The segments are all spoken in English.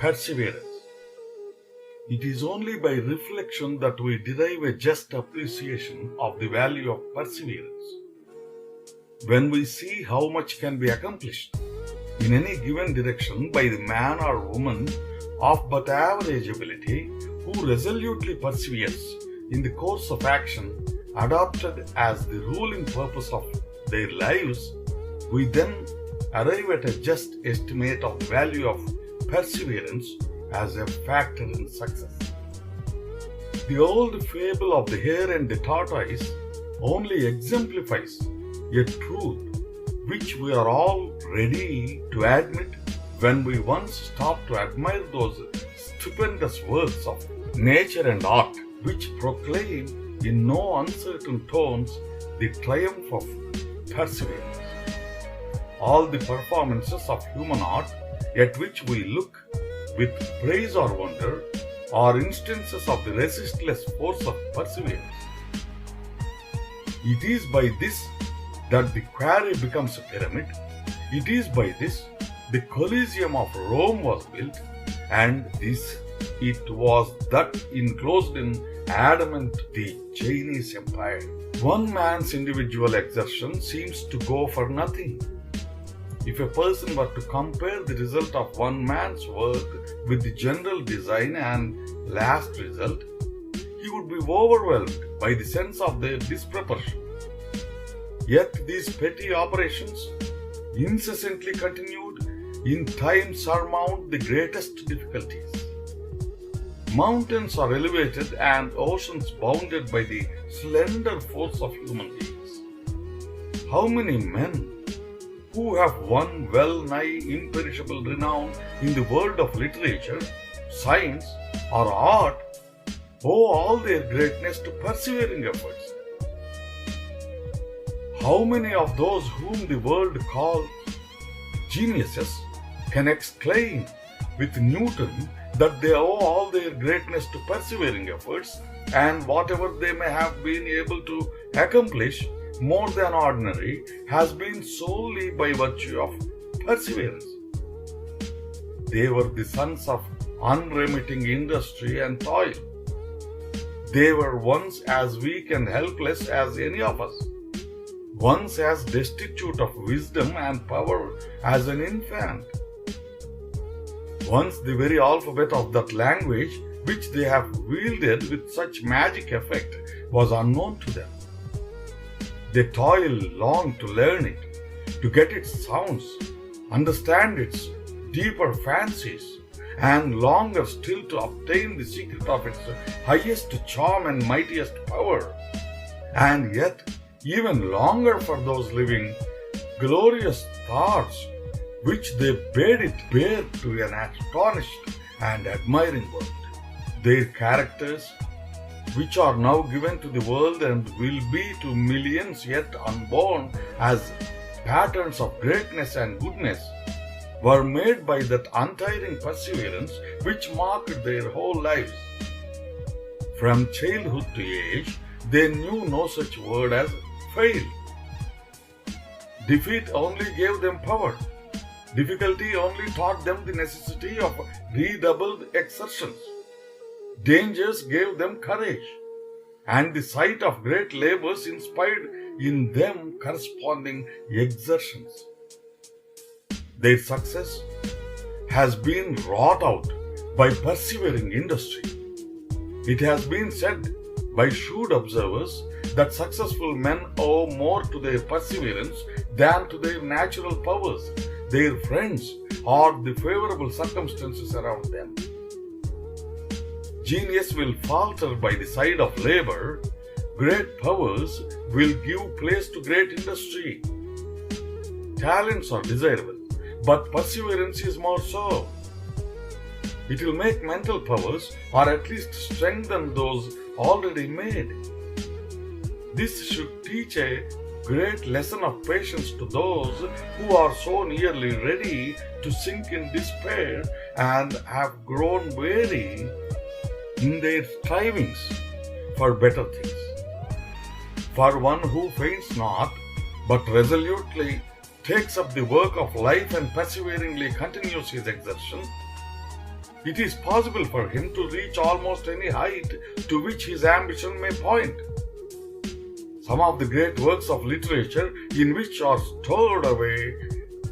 perseverance. It is only by reflection that we derive a just appreciation of the value of perseverance. When we see how much can be accomplished in any given direction by the man or woman of but average ability who resolutely perseveres in the course of action adopted as the ruling purpose of their lives, we then arrive at a just estimate of the value of perseverance as a factor in success. The old fable of the hare and the tortoise only exemplifies a truth which we are all ready to admit when we once stop to admire those stupendous works of nature and art which proclaim in no uncertain tones the triumph of perseverance. All the performances of human art at which we look with praise or wonder are instances of the resistless force of perseverance. It is by this that the quarry becomes a pyramid. It is by this the Colosseum of Rome was built, and this it was that enclosed in adamant the Chinese Empire. One man's individual exertion seems to go for nothing. If a person were to compare the result of one man's work with the general design and last result, he would be overwhelmed by the sense of their disproportion. Yet these petty operations, incessantly continued, in time surmount the greatest difficulties. Mountains are elevated and oceans bounded by the slender force of human beings. How many men who have won well-nigh imperishable renown in the world of literature, science, or art owe all their greatness to persevering efforts? How many of those whom the world calls geniuses can exclaim with Newton that they owe all their greatness to persevering efforts, and whatever they may have been able to accomplish more than ordinary has been solely by virtue of perseverance? They were the sons of unremitting industry and toil. They were once as weak and helpless as any of us, once as destitute of wisdom and power as an infant. Once the very alphabet of that language which they have wielded with such magic effect was unknown to them. They toil long to learn it, to get its sounds, understand its deeper fancies, and longer still to obtain the secret of its highest charm and mightiest power. And yet, even longer for those living glorious thoughts which they bade it bear to an astonished and admiring world. Their characters, which are now given to the world and will be to millions yet unborn as patterns of greatness and goodness, were made by that untiring perseverance which marked their whole lives. From childhood to age, they knew no such word as fail. Defeat only gave them power. Difficulty only taught them the necessity of redoubled exertions. Dangers gave them courage, and the sight of great labors inspired in them corresponding exertions. Their success has been wrought out by persevering industry. It has been said by shrewd observers that successful men owe more to their perseverance than to their natural powers, their friends, or the favorable circumstances around them. Genius will falter by the side of labor. Great powers will give place to great industry. Talents are desirable, but perseverance is more so. It will make mental powers, or at least strengthen those already made. This should teach a great lesson of patience to those who are so nearly ready to sink in despair and have grown weary in their strivings for better things. For one who faints not, but resolutely takes up the work of life and perseveringly continues his exertion, It is possible for him to reach almost any height to which his ambition may point. Some of the great works of literature in which are stored away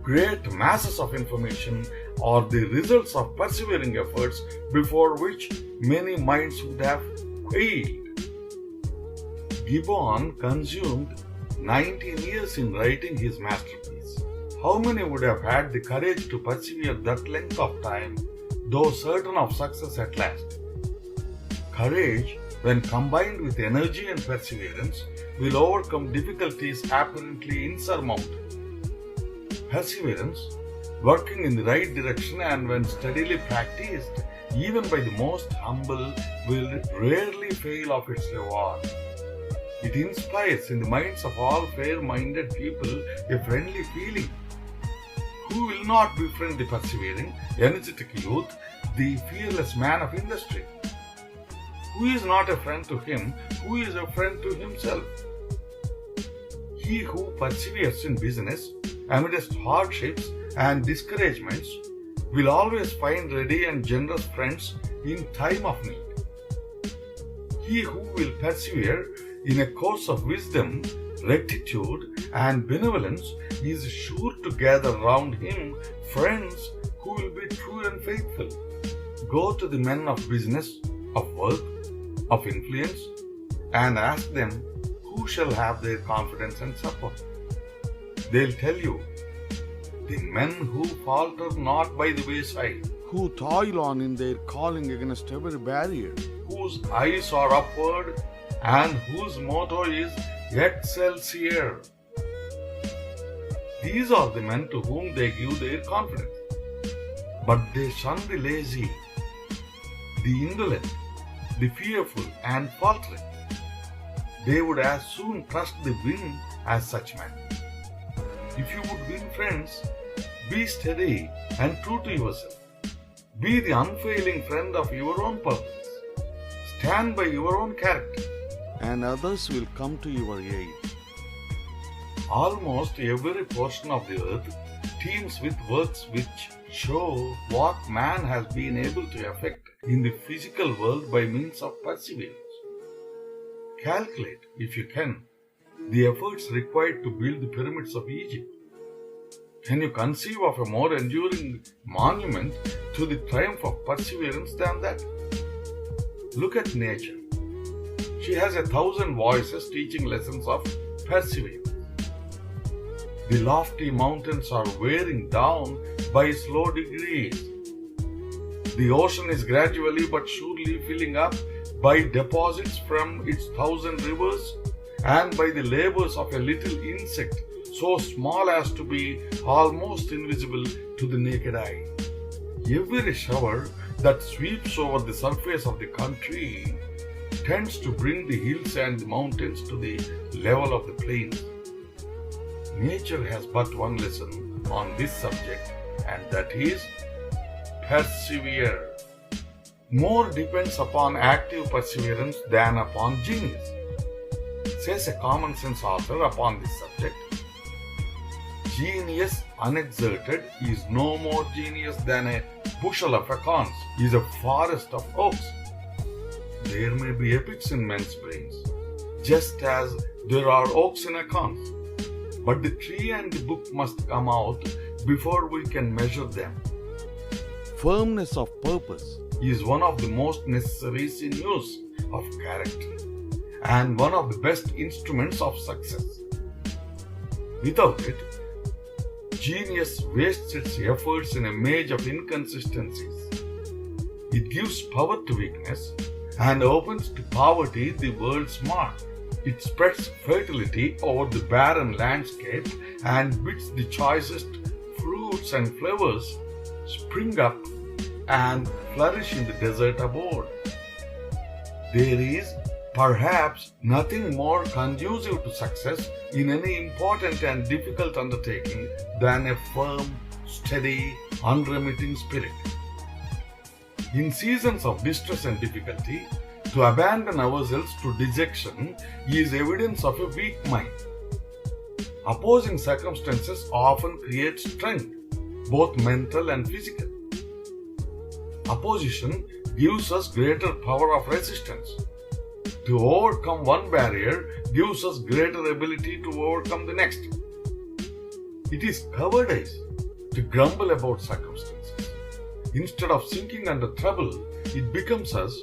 great masses of information are the results of persevering efforts before which many minds would have quailed. Gibbon consumed 19 years in writing his masterpiece. How many would have had the courage to persevere that length of time, though certain of success at last? Courage, when combined with energy and perseverance, will overcome difficulties apparently insurmountable. Perseverance, working in the right direction and when steadily practiced, even by the most humble, will rarely fail of its reward. It inspires in the minds of all fair-minded people a friendly feeling. Who will not befriend the persevering, energetic youth, the fearless man of industry? Who is not a friend to him, who is a friend to himself? He who perseveres in business amidst hardships and discouragements will always find ready and generous friends in time of need. He who will persevere in a course of wisdom, rectitude, and benevolence is sure to gather round him friends who will be true and faithful. Go to the men of business, of work, of influence, and ask them who shall have their confidence and support. They'll tell you, the men who falter not by the wayside, who toil on in their calling against every barrier, whose eyes are upward, and whose motto is Excelsior. These are the men to whom they give their confidence. But they shun the lazy, the indolent, the fearful and faltering. They would as soon trust the wind as such men. If you would win friends, be steady and true to yourself. Be the unfailing friend of your own purposes. Stand by your own character, and others will come to your aid. Almost every portion of the earth teems with works which show what man has been able to effect in the physical world by means of perseverance. Calculate, if you can, the efforts required to build the pyramids of Egypt. Can you conceive of a more enduring monument to the triumph of perseverance than that? Look at nature. She has 1,000 voices teaching lessons of perseverance. The lofty mountains are wearing down by slow degrees. The ocean is gradually but surely filling up by deposits from its 1,000 rivers and by the labors of a little insect so small as to be almost invisible to the naked eye. Every shower that sweeps over the surface of the country tends to bring the hills and the mountains to the level of the plains. Nature has but one lesson on this subject, and that is persevere. More depends upon active perseverance than upon genius, says a common sense author upon this subject. Genius unexerted is no more genius than a bushel of acorns is a forest of oaks. There may be epics in men's brains, just as there are oaks in acorns. But the tree and the book must come out before we can measure them. Firmness of purpose is one of the most necessary sinews of character and one of the best instruments of success. Without it, genius wastes its efforts in a maze of inconsistencies. It gives power to weakness and opens to poverty the world's mark. It spreads fertility over the barren landscape and bids the choicest fruits and flowers spring up and flourish in the desert abode. There is perhaps nothing more conducive to success in any important and difficult undertaking than a firm, steady, unremitting spirit. In seasons of distress and difficulty, to abandon ourselves to dejection is evidence of a weak mind. Opposing circumstances often create strength, both mental and physical. Opposition gives us greater power of resistance. To overcome one barrier gives us greater ability to overcome the next. It is cowardice to grumble about circumstances. Instead of sinking under trouble, it becomes us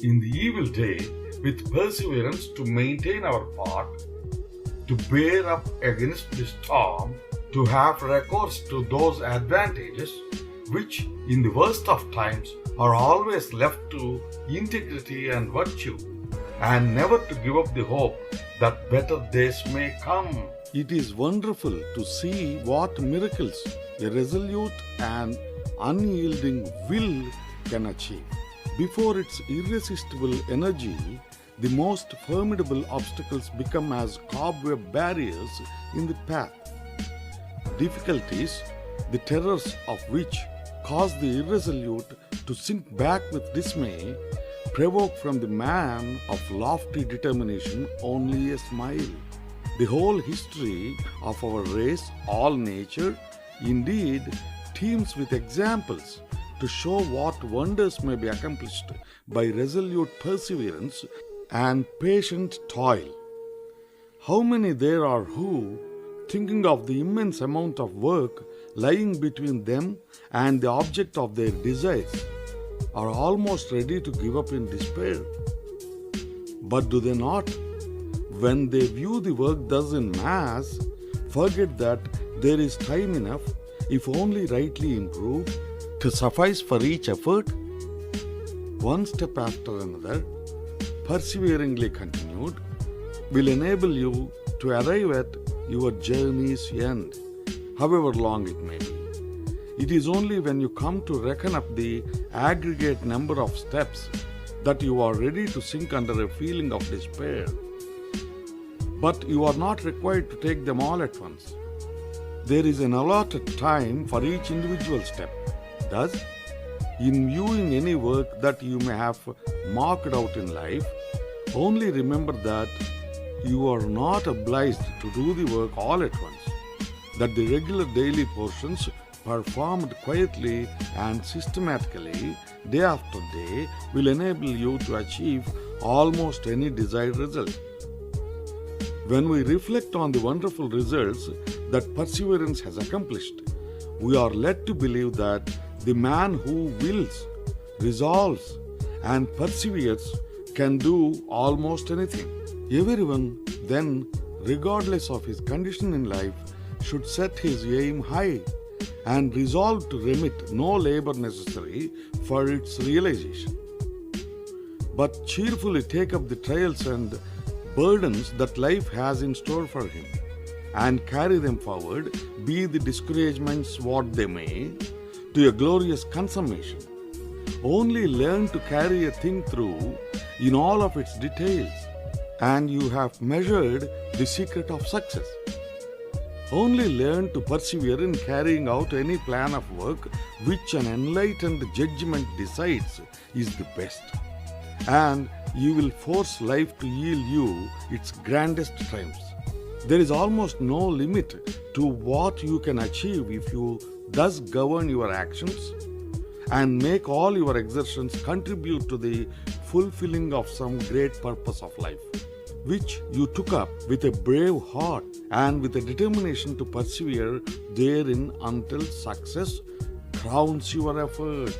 in the evil day with perseverance to maintain our part, to bear up against the storm, to have recourse to those advantages which in the worst of times are always left to integrity and virtue, and never to give up the hope that better days may come. It is wonderful to see what miracles a resolute and unyielding will can achieve. Before its irresistible energy, the most formidable obstacles become as cobweb barriers in the path. Difficulties, the terrors of which cause the irresolute to sink back with dismay, provoke from the man of lofty determination only a smile. The whole history of our race, all nature, indeed, teems with examples to show what wonders may be accomplished by resolute perseverance and patient toil. How many there are who, thinking of the immense amount of work lying between them and the object of their desires, are almost ready to give up in despair. But do they not, when they view the work thus in mass, forget that there is time enough, if only rightly improved, to suffice for each effort? One step after another, perseveringly continued, will enable you to arrive at your journey's end, however long it may be. It is only when you come to reckon up the aggregate number of steps that you are ready to sink under a feeling of despair. But you are not required to take them all at once. There is an allotted time for each individual step. Thus, in viewing any work that you may have marked out in life, only remember that you are not obliged to do the work all at once, that the regular daily portions performed quietly and systematically day after day will enable you to achieve almost any desired result. When we reflect on the wonderful results that perseverance has accomplished, we are led to believe that the man who wills, resolves, and perseveres can do almost anything. Everyone, then, regardless of his condition in life, should set his aim high and resolve to remit no labor necessary for its realization, but cheerfully take up the trials and burdens that life has in store for him, and carry them forward, be the discouragements what they may, to a glorious consummation. Only learn to carry a thing through in all of its details, and you have measured the secret of success. Only learn to persevere in carrying out any plan of work which an enlightened judgment decides is the best, and you will force life to yield you its grandest triumphs. There is almost no limit to what you can achieve if you thus govern your actions and make all your exertions contribute to the fulfilling of some great purpose of life, which you took up with a brave heart and with a determination to persevere therein until success crowns your efforts.